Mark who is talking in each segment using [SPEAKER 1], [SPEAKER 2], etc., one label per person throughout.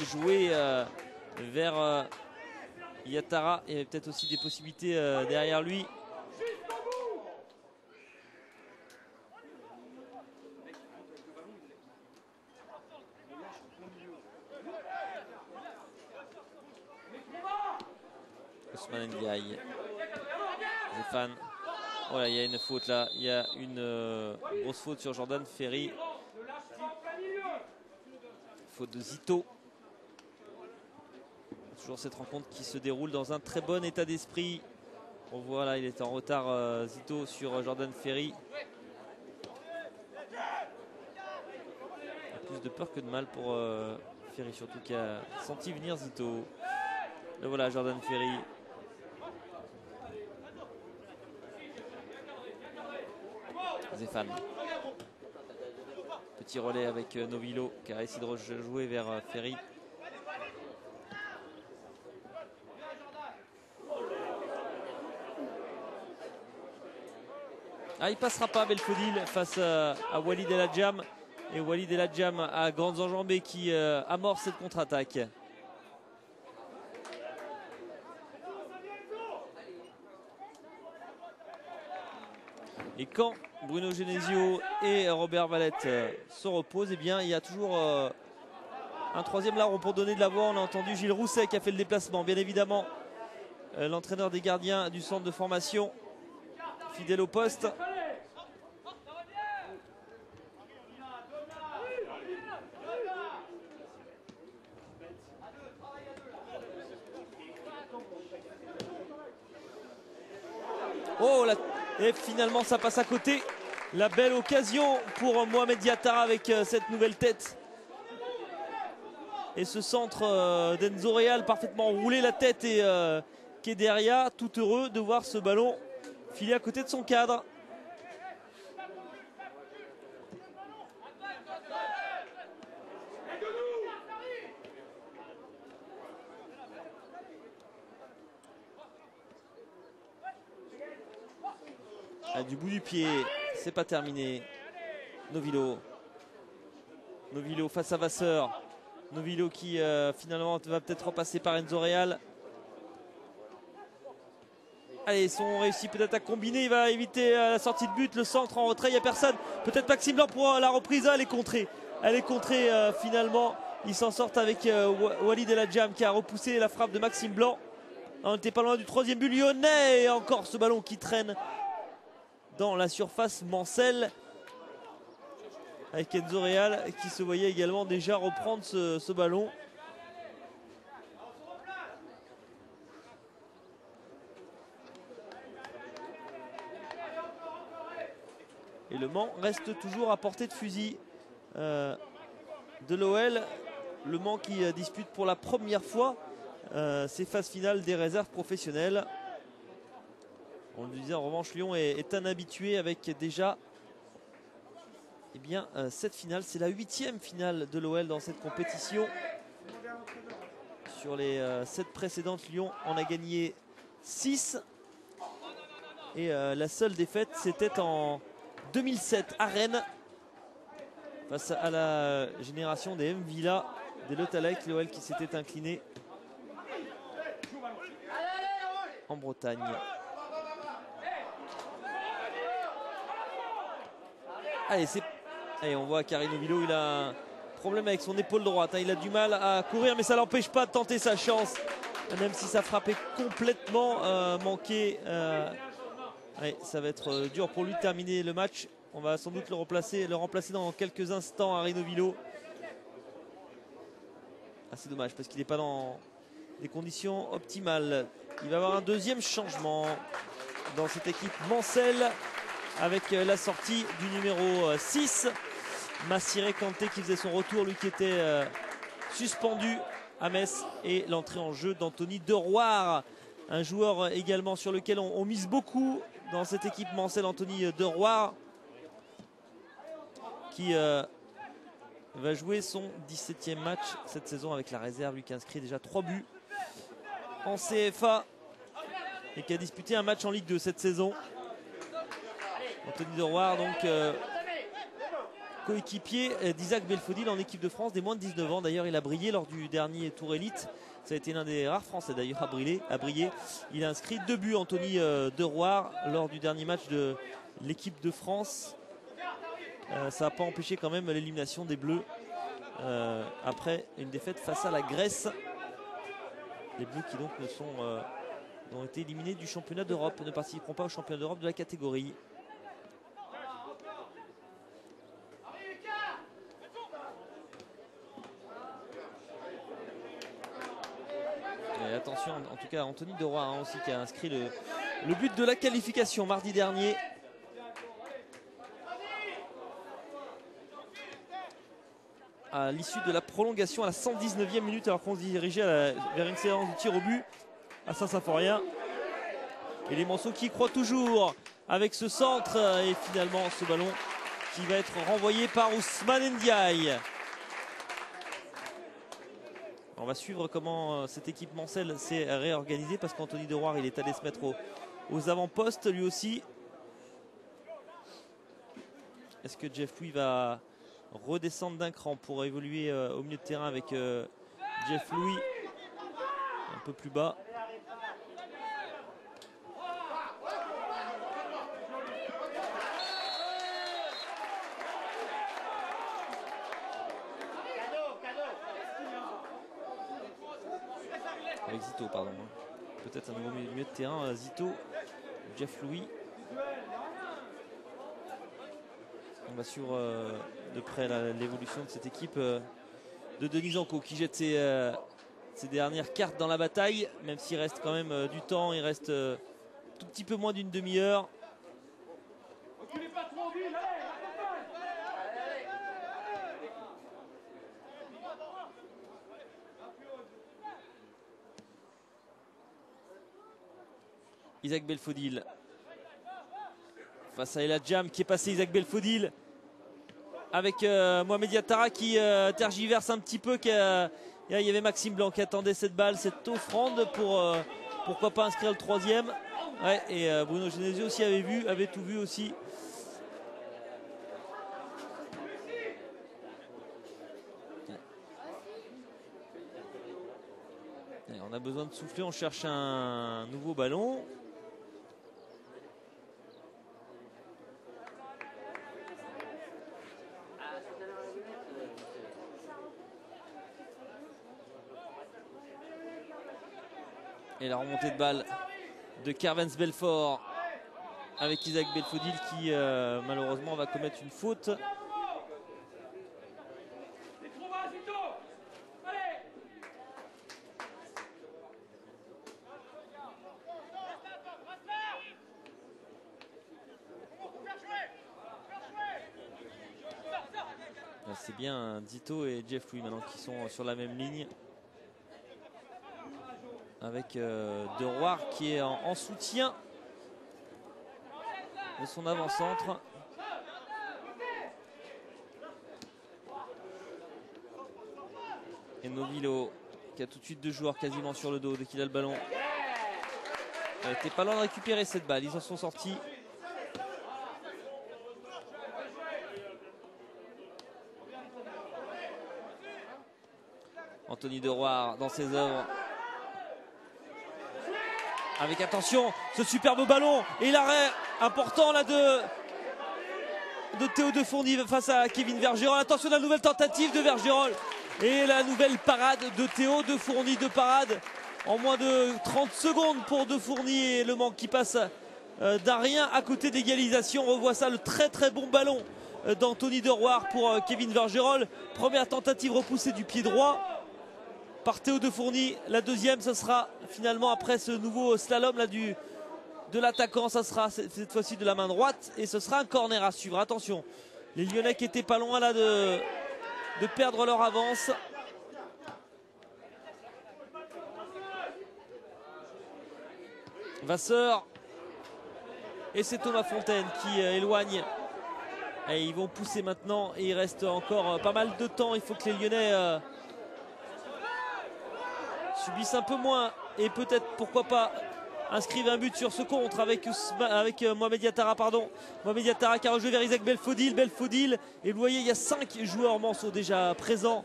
[SPEAKER 1] jouer vers Yatara. Il y avait peut-être aussi des possibilités derrière lui. Ousmane Ndiaye. Zéphane. Voilà, il y a une faute là. Il y a une grosse faute sur Jordan Ferry. Faute de Zito. Toujours cette rencontre qui se déroule dans un très bon état d'esprit. On voit là, il est en retard Zito sur Jordan Ferry. Il y a plus de peur que de mal pour Ferry, surtout qui a senti venir Zito. Et voilà Jordan Ferry. Zéphane. Petit relais avec Novilo qui a réussi de jouer vers Ferry. Ah, il passera pas Belfodil face à Walid El Hadjam. Et Walid El Hadjam a grandes enjambées qui amorce cette contre-attaque. Et quand Bruno Genesio et Robert Valette se reposent, eh bien, il y a toujours un troisième larron pour donner de la voix. On a entendu Gilles Rousset qui a fait le déplacement. Bien évidemment, l'entraîneur des gardiens du centre de formation, fidèle au poste. Oh, et finalement ça passe à côté. La belle occasion pour Mohamed Yatara avec cette nouvelle tête. Et ce centre d'Enzo Real parfaitement roulé la tête et Kederia tout heureux de voir ce ballon filer à côté de son cadre. Ah, du bout du pied, c'est pas terminé. Novilo face à Vasseur. Novilo qui finalement va peut-être repasser par Enzo Real. Allez, ils sont réussis peut-être à combiner. Il va éviter la sortie de but, le centre en retrait. Il n'y a personne. Peut-être Maxime Blanc pour la reprise. Elle est contrée. Elle est contrée finalement. Ils s'en sortent avec Walid El Hadjam qui a repoussé la frappe de Maxime Blanc. On n'était pas loin du troisième but lyonnais. Et encore ce ballon qui traîne dans la surface Mancel. Avec Enzo Real qui se voyait également déjà reprendre ce ballon. Et le Mans reste toujours à portée de fusil de l'OL. Le Mans qui dispute pour la première fois ces phases finales des réserves professionnelles. On le disait, en revanche, Lyon est un habitué avec déjà cette finale. C'est la 8e finale de l'OL dans cette compétition. Sur les 7 précédentes, Lyon en a gagné 6. Et la seule défaite, c'était en 2007 à Rennes. Face à la génération des M Villa, des Le Talec, l'OL qui s'était incliné en Bretagne. Allez, on voit Karim Novilo, il a un problème avec son épaule droite. Il a du mal à courir, mais ça ne l'empêche pas de tenter sa chance. Même si sa frappe est complètement manquée. Ça va être dur pour lui de terminer le match. On va sans doute le remplacer dans quelques instants, Harry Novilo. C'est dommage parce qu'il n'est pas dans des conditions optimales. Il va y avoir un deuxième changement dans cette équipe Mancel, avec la sortie du numéro 6, Massiré Kanté qui faisait son retour, lui qui était suspendu à Metz, et l'entrée en jeu d'Anthony De Roire, un joueur également sur lequel on mise beaucoup dans cette équipe Mancel, Anthony De Roire, qui va jouer son 17e match cette saison avec la réserve, lui qui inscrit déjà 3 buts en CFA et qui a disputé un match en Ligue 2 cette saison. Anthony De Roire donc coéquipier d'Isaac Belfodil en équipe de France des moins de 19 ans. D'ailleurs, il a brillé lors du dernier tour élite. Ça a été l'un des rares Français d'ailleurs à briller. Il a inscrit 2 buts, Anthony De Roire, lors du dernier match de l'équipe de France. Ça n'a pas empêché quand même l'élimination des Bleus après une défaite face à la Grèce. Les Bleus qui donc ont été éliminés du championnat d'Europe, ne participeront pas au championnat d'Europe de la catégorie. Et attention en tout cas Anthony De Roire aussi qui a inscrit le but de la qualification mardi dernier. À l'issue de la prolongation à la 119e minute, alors qu'on se dirigeait vers une séance de tir au but à Saint-Symphorien. Et les Manceaux qui croient toujours avec ce centre et finalement ce ballon qui va être renvoyé par Ousmane Ndiaye. On va suivre comment cette équipe Mancel s'est réorganisée parce qu'Anthony De Roire il est allé se mettre aux avant-postes lui aussi. Est-ce que Jeff Louis va redescendre d'un cran pour évoluer au milieu de terrain avec Jeff Louis un peu plus bas? Avec Zito, pardon. Peut-être un nouveau milieu de terrain. Zito, Jeff Louis. On va suivre de près l'évolution de cette équipe de Denis Zanco qui jette ses dernières cartes dans la bataille. Même s'il reste quand même du temps, il reste tout petit peu moins d'une demi-heure. Isaac Belfodil face à El Hadjam qui est passé. Isaac Belfodil avec Mohamed Yattara qui tergiverse un petit peu. Il y avait Maxime Blanc qui attendait cette balle, cette offrande pour pourquoi pas inscrire le 3e. Ouais, et Bruno Genesio aussi avait tout vu aussi. Et on a besoin de souffler, on cherche un nouveau ballon. Et la remontée de balle de Kervens Belfort avec Isaac Belfodil qui malheureusement va commettre une faute. C'est bien Zito et Jeff Louis maintenant qui sont sur la même ligne. Avec De Roire qui est en soutien de son avant-centre. Et Novilo qui a tout de suite 2 joueurs quasiment sur le dos dès qu'il a le ballon. Il n'était pas loin de récupérer cette balle, ils en sont sortis. Anthony De Roire dans ses œuvres. Avec attention ce superbe ballon et l'arrêt important là de Théo de Fourny face à Kevin Vergerol. Attention à la nouvelle tentative de Vergerol et la nouvelle parade de Théo de Fourny. De parade en moins de 30 secondes pour De Fourny et le manque qui passe d'un rien à côté d'égalisation. On revoit ça, le très bon ballon d'Anthony De Roire pour Kevin Vergerol. Première tentative repoussée du pied droit par Théo de Fourny. La deuxième, ce sera finalement après ce nouveau slalom là de l'attaquant, ça sera cette fois-ci de la main droite et ce sera un corner à suivre. Attention, les Lyonnais qui étaient pas loin là de perdre leur avance. Vasseur et c'est Thomas Fontaine qui éloigne. Et ils vont pousser maintenant et il reste encore pas mal de temps. Il faut que les Lyonnais subissent un peu moins et peut-être pourquoi pas inscrivent un but sur ce contre avec Mohamed Yattara, pardon. Mohamed Yattara qui a rejoué vers Isaac Belfodil. Et vous voyez, il y a 5 joueurs Manceau déjà présents.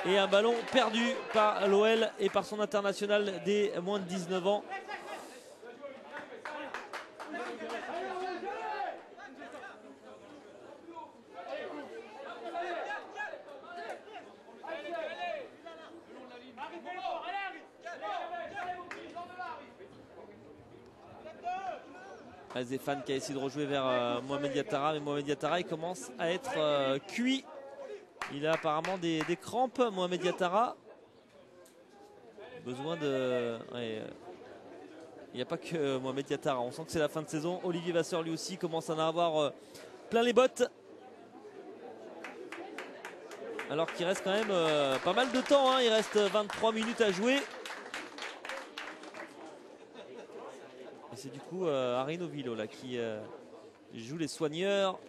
[SPEAKER 1] Et un ballon perdu par l'OL et par son international des moins de 19 ans. Zéphane qui a essayé de rejouer vers Mohamed Yattara, mais Mohamed Yattara il commence à être cuit. Il a apparemment des crampes, Mohamed Yattara. Besoin de... Ouais, il n'y a pas que Mohamed Yattara, on sent que c'est la fin de saison. Olivier Vasseur lui aussi commence à en avoir plein les bottes. Alors qu'il reste quand même pas mal de temps, hein. Il reste 23 minutes à jouer. Et c'est du coup Arino Villo là qui joue les soigneurs.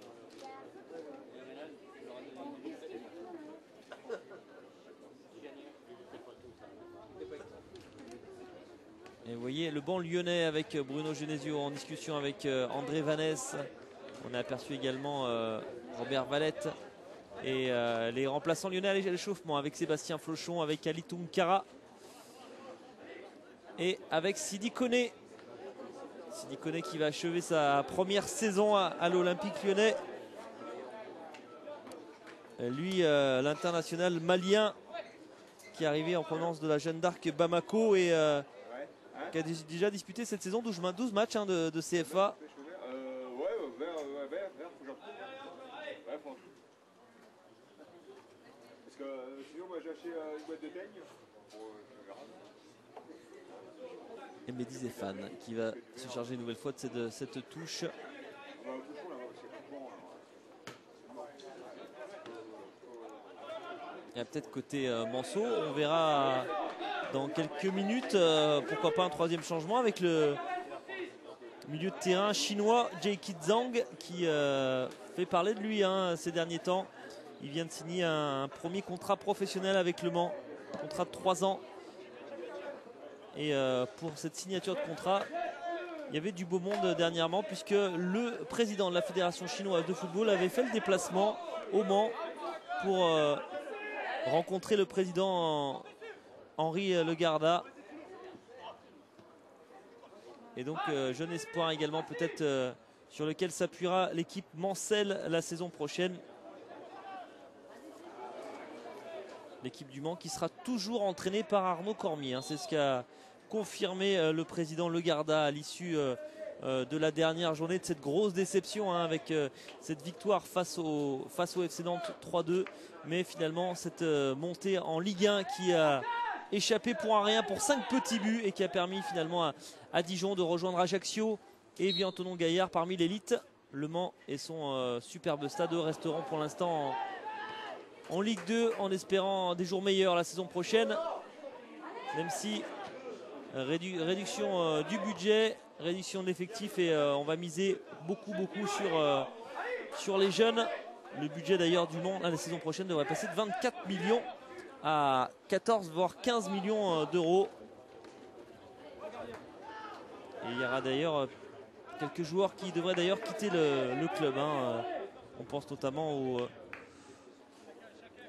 [SPEAKER 1] Et vous voyez le banc lyonnais avec Bruno Genesio en discussion avec André Vanès. On a aperçu également Robert Valette. Et les remplaçants lyonnais à l'échauffement avec Sébastien Flochon, avec Ali Toumkara et avec Sidi Koné. Sidi Koné qui va achever sa première saison à l'Olympique lyonnais. Lui, l'international malien qui est arrivé en provenance de la Jeanne d'Arc Bamako et qui a déjà disputé cette saison 12 matchs hein, de CFA.
[SPEAKER 2] Parce que sinon, moi j'ai acheté une boîte de teigne.
[SPEAKER 1] Et Mehdi Zéphane qui va se charger une nouvelle fois de cette touche. Il y a peut-être côté Manceau, on verra dans quelques minutes, pourquoi pas un troisième changement avec le milieu de terrain chinois Jaeki Zhang qui fait parler de lui hein, ces derniers temps. Il vient de signer un premier contrat professionnel avec Le Mans, contrat de 3 ans. Et pour cette signature de contrat, il y avait du beau monde dernièrement puisque le président de la Fédération chinoise de football avait fait le déplacement au Mans pour rencontrer le président Henri Legarda. Et donc jeune espoir également peut-être sur lequel s'appuiera l'équipe Mancel la saison prochaine. L'équipe du Mans qui sera toujours entraînée par Arnaud Cormier. Hein. C'est ce qu'a confirmé le président Legarda à l'issue de la dernière journée de cette grosse déception hein, avec cette victoire face au FC Nantes 3-2. Mais finalement cette montée en Ligue 1 qui a échappé pour un rien pour 5 petits buts et qui a permis finalement à Dijon de rejoindre Ajaccio et Viantonon Gaillard parmi l'élite. Le Mans et son superbe stade resteront pour l'instant en Ligue 2 en espérant des jours meilleurs la saison prochaine. Même si réduction du budget, réduction de l'effectif et on va miser beaucoup sur les jeunes. Le budget d'ailleurs du Mans la saison prochaine devrait passer de 24 millions à 14 voire 15 millions d'euros. Et il y aura d'ailleurs quelques joueurs qui devraient d'ailleurs quitter le club. Hein. On pense notamment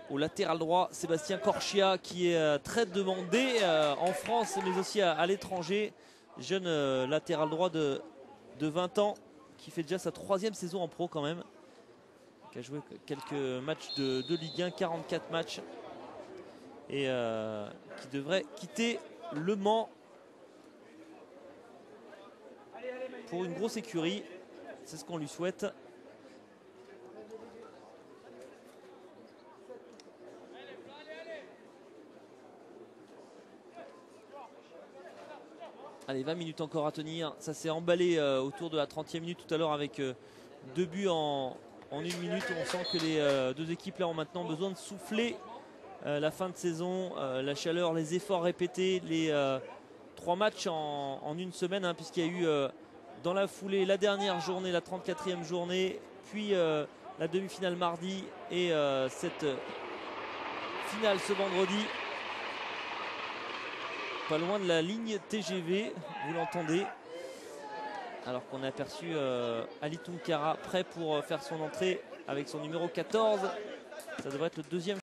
[SPEAKER 1] au latéral droit Sébastien Corchia qui est très demandé en France mais aussi à l'étranger. Jeune latéral droit de 20 ans qui fait déjà sa 3e saison en pro quand même. Qui a joué quelques matchs de Ligue 1, 44 matchs. Et qui devrait quitter Le Mans pour une grosse écurie. C'est ce qu'on lui souhaite. Allez, 20 minutes encore à tenir. Ça s'est emballé autour de la 30e minute tout à l'heure avec 2 buts en 1 minute. On sent que les deux équipes là ont maintenant besoin de souffler la fin de saison, la chaleur, les efforts répétés, les 3 matchs en une semaine hein, puisqu'il y a eu dans la foulée la dernière journée, la 34e journée, puis la demi-finale mardi et cette finale ce vendredi. pas loin de la ligne TGV, vous l'entendez. Alors qu'on a aperçu Ali Tunkara prêt pour faire son entrée avec son numéro 14. Ça devrait être le deuxième